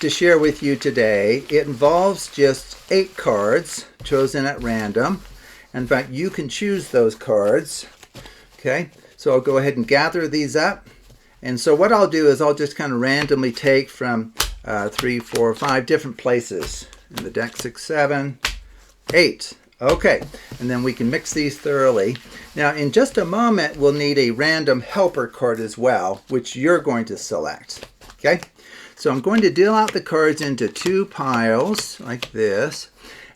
to share with you today. It involves just 8 cards chosen at random. In fact, you can choose those cards. Okay, so I'll go ahead and gather these up. And so what I'll do is I'll just kind of randomly take from 3, 4, 5 different places in the deck. 6, 7, 8. Okay, and then we can mix these thoroughly. Now in just a moment we'll need a random helper card as well, which you're going to select. Okay, so I'm going to deal out the cards into 2 piles like this,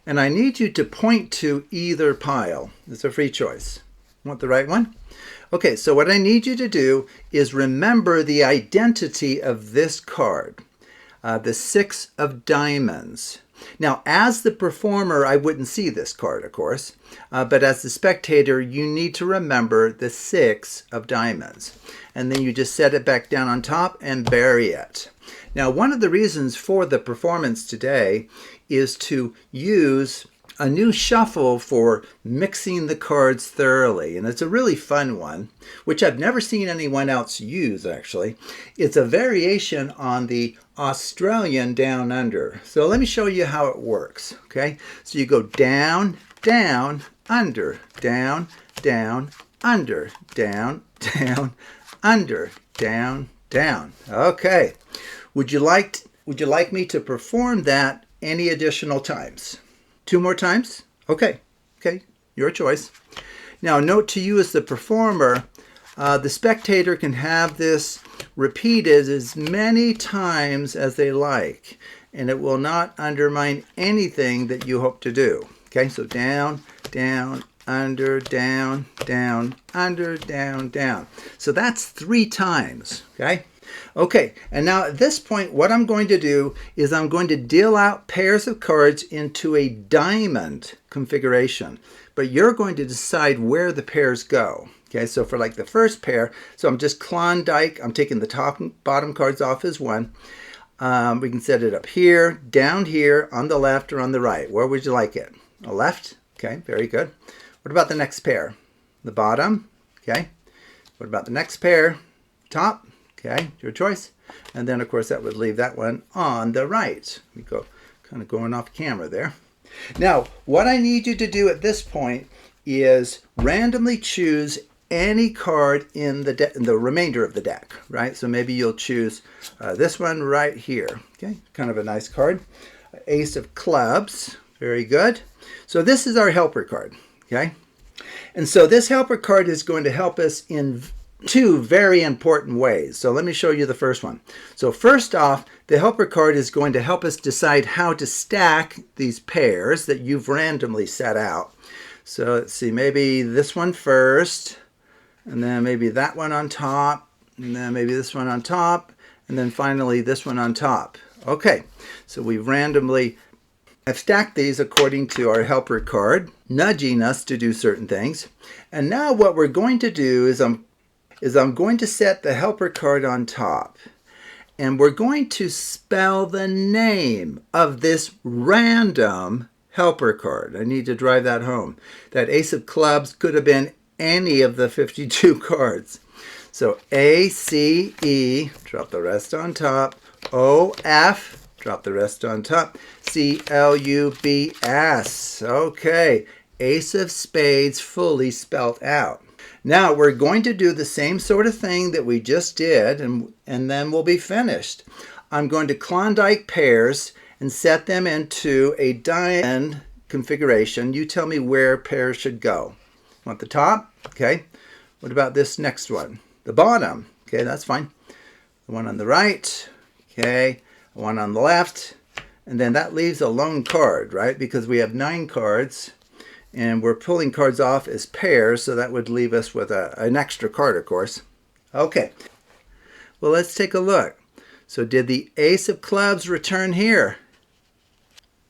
and I need you to point to either pile. It's a free choice. Want the right one? Okay, so what I need you to do is remember the identity of this card, the 6 of diamonds. Now, as the performer, I wouldn't see this card, of course, but as the spectator, you need to remember the 6 of diamonds. And then you just set it back down on top and bury it. Now, one of the reasons for the performance today is to use a new shuffle for mixing the cards thoroughly, and it's a really fun one, which I've never seen anyone else use actually. It's a variation on the Australian down under. So let me show you how it works. Okay, so you go down, down, under, down, down, under, down, down, under, down, down. Okay, would you like me to perform that any additional times? 2 more times? Okay, your choice. Now note to you as the performer, the spectator can have this repeated as many times as they like, and it will not undermine anything that you hope to do. Okay, so down, down, under, down, down, under, down, down. So that's 3 times, okay? Okay, and now at this point, what I'm going to do is I'm going to deal out pairs of cards into a diamond configuration, but you're going to decide where the pairs go. Okay, so for like the first pair, so I'm just Klondike, I'm taking the top and bottom cards off as one. We can set it up here, down here, on the left or on the right. Where would you like it? On the left? Okay, very good. What about the next pair? The bottom? Okay. What about the next pair? Top? Okay, your choice. And then of course that would leave that one on the right. We go kind of going off camera there. Now, what I need you to do at this point is randomly choose any card in the remainder of the deck, right? So maybe you'll choose this one right here. Okay, kind of a nice card. Ace of clubs, very good. So this is our helper card, okay? And so this helper card is going to help us in 2 very important ways. So let me show you the first one. So first off, the helper card is going to help us decide how to stack these pairs that you've randomly set out. So let's see, maybe this one first, and then maybe that one on top, and then maybe this one on top, and then finally this one on top. Okay, so we've randomly I've stacked these according to our helper card, nudging us to do certain things. And now what we're going to do is I'm going to set the helper card on top, and we're going to spell the name of this random helper card. I need to drive that home. That ace of clubs could have been any of the 52 cards. So A-C-E, drop the rest on top, O-F, drop the rest on top, C-L-U-B-S. Okay, ace of spades fully spelled out. Now we're going to do the same sort of thing that we just did, and then we'll be finished. I'm going to Klondike pairs and set them into a diamond configuration. You tell me where pairs should go. Want the top? Okay. What about this next one? The bottom. Okay, that's fine. The one on the right. Okay. The one on the left. And then that leaves a lone card, right? Because we have 9 cards. And we're pulling cards off as pairs, so that would leave us with an extra card, of course. Okay, well, let's take a look. So did the ace of clubs return here?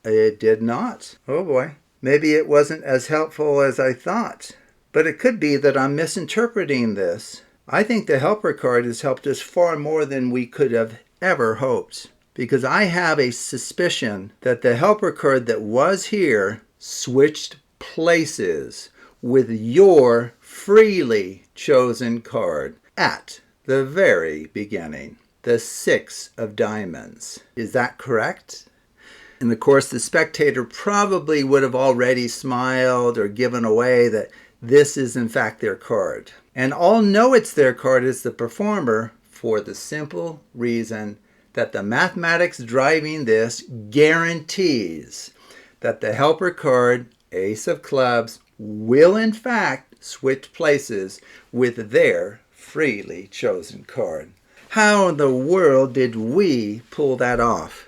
It did not. Oh boy, maybe it wasn't as helpful as I thought. But it could be that I'm misinterpreting this. I think the helper card has helped us far more than we could have ever hoped, because I have a suspicion that the helper card that was here switched places with your freely chosen card at the very beginning. the 6 of diamonds. Is that correct? And of course, the spectator probably would have already smiled or given away that this is in fact their card. And all know it's their card is the performer, for the simple reason that the mathematics driving this guarantees that the helper card, Ace of Clubs, will in fact switch places with their freely chosen card. How in the world did we pull that off?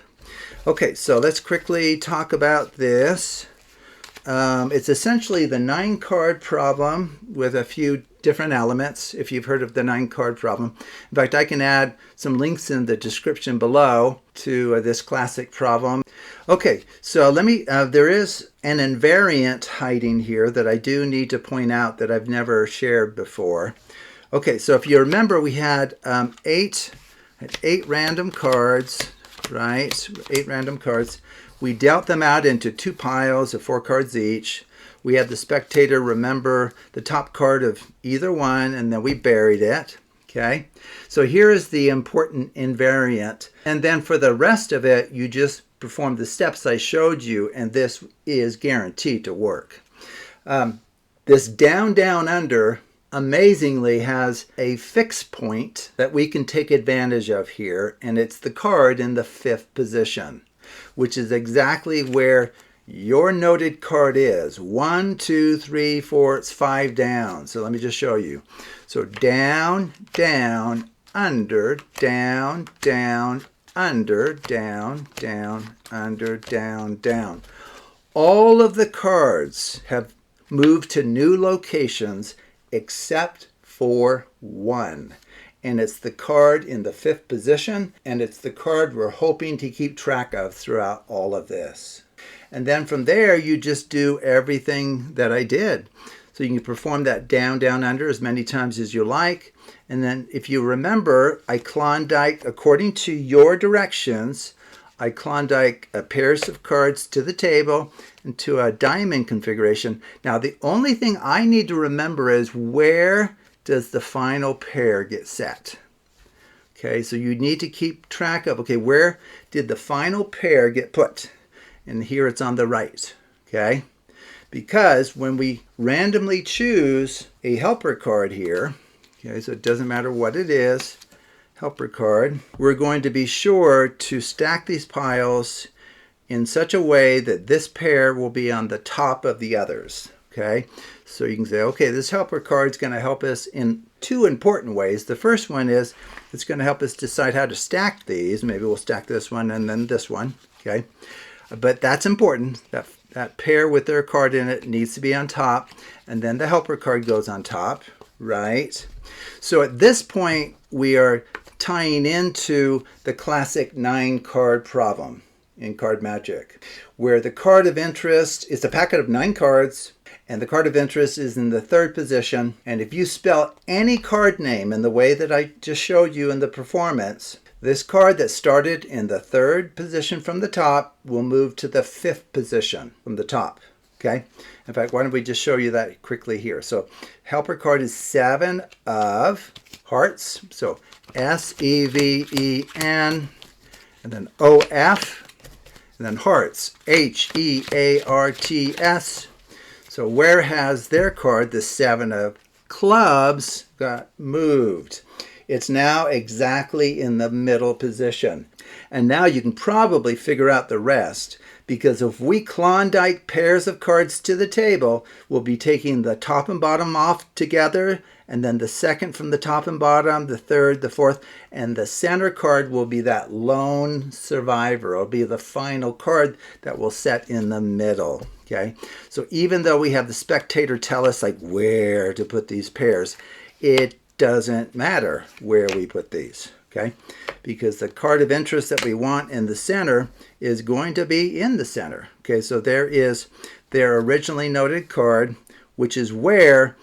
Okay, so let's quickly talk about this. It's essentially the 9-card problem with a few different elements, if you've heard of the 9-card problem. In fact, I can add some links in the description below to this classic problem. Okay, so there is an invariant hiding here that I do need to point out that I've never shared before. Okay, so if you remember, we had eight random cards, right? 8 random cards. We dealt them out into 2 piles of 4 cards each. We had the spectator remember the top card of either one, and then we buried it. Okay, so here is the important invariant. And then for the rest of it, you just perform the steps I showed you, and this is guaranteed to work. This down, down, under amazingly has a fixed point that we can take advantage of here, and it's the card in the 5th position, which is exactly where your noted card is. 1, 2, 3, 4, it's 5 down. So let me just show you. So down, down, under, down, down, under, down, down, under, down, down. All of the cards have moved to new locations except for one. And it's the card in the 5th position, and it's the card we're hoping to keep track of throughout all of this. And then from there, you just do everything that I did. So you can perform that down, down, under as many times as you like. And then if you remember, I Klondike, according to your directions, I Klondike pairs of cards to the table into a diamond configuration. Now, the only thing I need to remember is where does the final pair get set? Okay, so you need to keep track of, okay, where did the final pair get put? And here it's on the right, okay? Because when we randomly choose a helper card here, okay, so it doesn't matter what it is, helper card, we're going to be sure to stack these piles in such a way that this pair will be on the top of the others, okay? So you can say, okay, this helper card is going to help us in 2 important ways. The first one is it's going to help us decide how to stack these. Maybe we'll stack this one and then this one, okay? But that's important. That pair with their card in it needs to be on top, and then the helper card goes on top, right? So at this point, we are tying into the classic 9-card problem in card magic, where the card of interest is a packet of 9 cards, and the card of interest is in the 3rd position. And if you spell any card name in the way that I just showed you in the performance, this card that started in the 3rd position from the top will move to the 5th position from the top, okay? In fact, why don't we just show you that quickly here. So helper card is 7 of hearts. So S-E-V-E-N, and then O-F, and then hearts, H-E-A-R-T-S. So where has their card, the 7 of clubs, got moved? It's now exactly in the middle position. And now you can probably figure out the rest, because if we Klondike pairs of cards to the table, we'll be taking the top and bottom off together, and then the 2nd from the top and bottom, the 3rd, the 4th, and the center card will be that lone survivor. It'll be the final card that will set in the middle, okay? So even though we have the spectator tell us like where to put these pairs, it doesn't matter where we put these, okay? Because the card of interest that we want in the center is going to be in the center, okay? So there is their originally noted card, which is where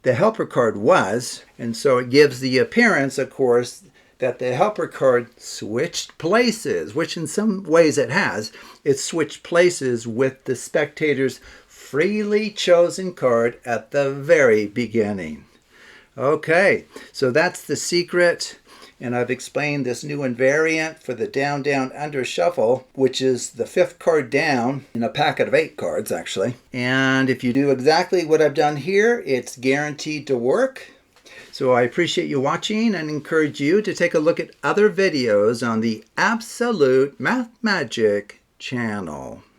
the helper card was, and so it gives the appearance, of course, that the helper card switched places, which in some ways it has. It's switched places with the spectator's freely chosen card at the very beginning. Okay, so that's the secret. And I've explained this new invariant for the down, down, under shuffle, which is the 5th card down in a packet of 8 cards, actually. And if you do exactly what I've done here, it's guaranteed to work. So I appreciate you watching and encourage you to take a look at other videos on the Absolute Math Magic channel.